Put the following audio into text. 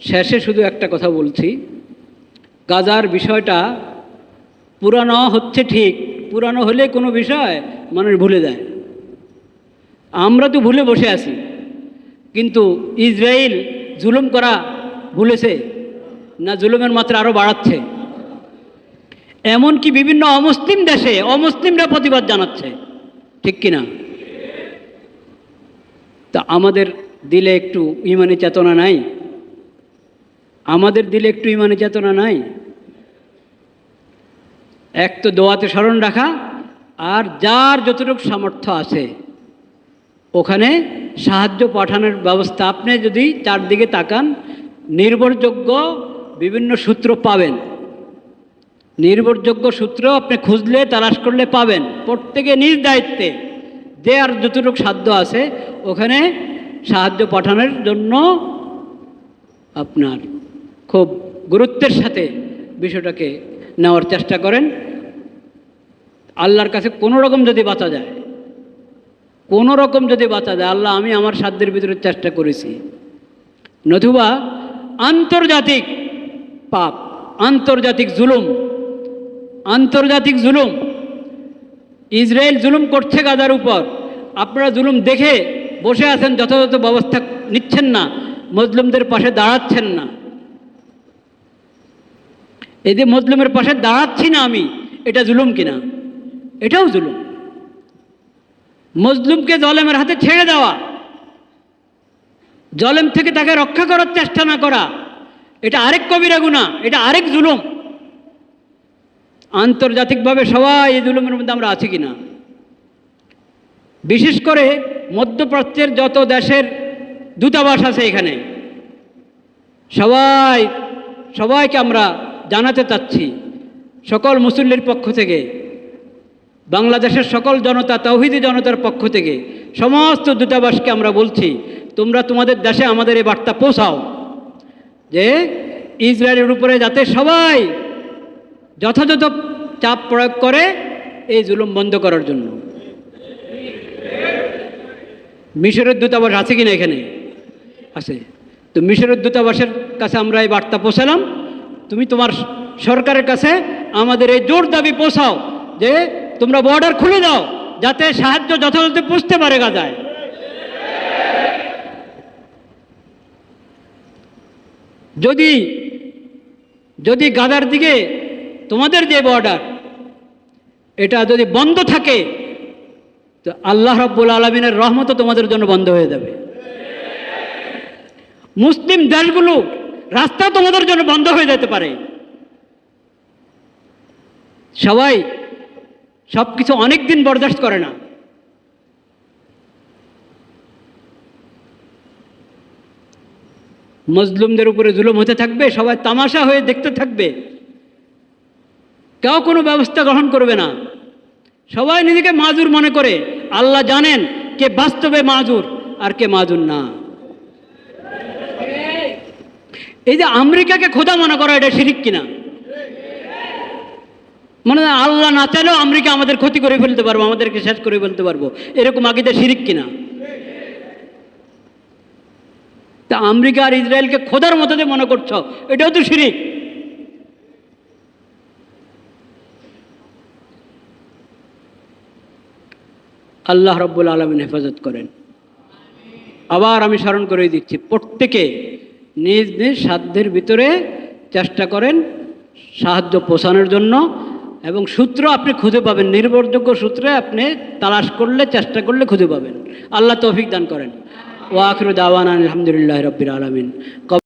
শেষে শুধু একটা কথা বলছি, গাজার বিষয়টা পুরানো হচ্ছে ঠিক, পুরানো হলে কোনো বিষয় মানুষ ভুলে যায়। আমরা তো ভুলে বসে আছি, কিন্তু ইসরায়েল জুলুম করা ভুলেছে না? জুলুমের মাত্রা আরও বাড়াচ্ছে। এমনকি বিভিন্ন অমুসলিম দেশে অমুসলিমরা প্রতিবাদ জানাচ্ছে, ঠিক কিনা? তা আমাদের দিলে একটু ইমানি চেতনা নাই? আমাদের দিলে একটু ইমানি চেতনা নাই? এক তো দোয়াতে স্মরণ রাখা, আর যার যতটুকু সামর্থ্য আছে ওখানে সাহায্য পাঠানোর ব্যবস্থা। আপনি যদি চারদিকে তাকান, নির্ভরযোগ্য বিভিন্ন সূত্র পাবেন, নির্ভরযোগ্য সূত্র আপনি খুঁজলে তালাশ করলে পাবেন। প্রত্যেকে নিজ দায়িত্বে যে আর যতটুকু সাধ্য আছে ওখানে সাহায্য পাঠানোর জন্য আপনার খুব গুরুত্বের সাথে বিষয়টাকে নেওয়ার চেষ্টা করেন। আল্লাহর কাছে কোনো রকম যদি বাঁচা যায়, কোনো রকম যদি বাঁচা যায়, আল্লাহ আমি আমার সাধ্যের ভিতরে চেষ্টা করেছি, নতুবা আন্তর্জাতিক পাপ, আন্তর্জাতিক জুলুম, আন্তর্জাতিক জুলুম। ইসরায়েল জুলুম করছে গাজার উপর, আপনারা জুলুম দেখে বসে আছেন, যথাযথ ব্যবস্থা নিচ্ছেন না, মজলুমদের পাশে দাঁড়াচ্ছেন না। এই যে মজলুমের পাশে দাঁড়াচ্ছি না আমি, এটা জুলুম কিনা? এটাও জুলুম। মজলুমকে জলেমের হাতে ছেড়ে দেওয়া, জলেম থেকে তাকে রক্ষা করার চেষ্টা না করা, এটা আরেক কবিরা গুনাহ, এটা আরেক জুলুম। আন্তর্জাতিকভাবে সবাই এই জুলুমের মধ্যে আমরা আছি কিনা? বিশেষ করে মধ্যপ্রাচ্যের যত দেশের দূতাবাস আছে এখানে, সবাইকে আমরা জানাতে চাচ্ছি, সকল মুসল্লির পক্ষ থেকে, বাংলাদেশের সকল জনতা, তাওহীদি জনতার পক্ষ থেকে সমস্ত দূতাবাসকে আমরা বলছি, তোমরা তোমাদের দেশে আমাদের এই বার্তা পৌঁছাও যে ইসরায়েলের উপরে যাতে সবাই যথাযথ চাপ প্রয়োগ করে এই জুলুম বন্ধ করার জন্য। মিশরের দূতাবাস আছে কিনা এখানে? আছে। তো মিশরের দূতাবাসের কাছে আমরা এই বার্তা পৌঁছালাম, তুমি তোমার সরকারের কাছে আমাদের এই জোর দাবি পৌঁছাও যে তোমরা বর্ডার খুলে দাও, যাতে সাহায্য যথাযথ পৌঁছতে পারে গাজায়। যদি গাজার দিকে তোমাদের যে বর্ডার, এটা যদি বন্ধ থাকে, তো আল্লাহ রাব্বুল আলামিনের রহমত তোমাদের জন্য বন্ধ হয়ে যাবে। মুসলিম দেশগুলো রাস্তা তোমাদের জন্য বন্ধ হয়ে যেতে পারে। সবাই সবকিছু অনেক দিন বরদাস্ত করে না। মজলুমদের উপরে জুলুম হতে থাকবে, সবাই তামাশা হয়ে দেখতে থাকবে, কেউ কোনো ব্যবস্থা গ্রহণ করবে না। সবাই নিজেকে মাজুর মনে করে। আল্লাহ জানেন কে বাস্তবে মাজুর আর কে মাজুর না। এই যে আমেরিকাকে খোদা মনে করা, এটা শিরিক কিনা? মানে আল্লাহ না চাইলেও আমেরিকা আমাদের ক্ষতি করে ফেলতে পারবো, আমাদেরকে শেষ করে ফেলতে পারবো, এরকম আকীদা শিরিক কিনা? তা আমেরিকা আর ইসরায়েলকে খোদার মতো যে মনে করছো, এটাও তো শিরিক। আল্লাহ রাব্বুল আলামিন হেফাজত করেন। আবার আমি স্মরণ করে দিচ্ছি, প্রত্যেকে নিজ নিজ সাধ্যের ভিতরে চেষ্টা করেন সাহায্য পৌঁছানোর জন্য, এবং সূত্র আপনি খুঁজে পাবেন, নির্ভরযোগ্য সূত্রে আপনি তালাশ করলে, চেষ্টা করলে খুঁজে পাবেন। আল্লাহ তৌফিক দান করেন। ওয়া আখিরু দাওয়ানা আলহামদুলিল্লাহি রাব্বিল আলামিন।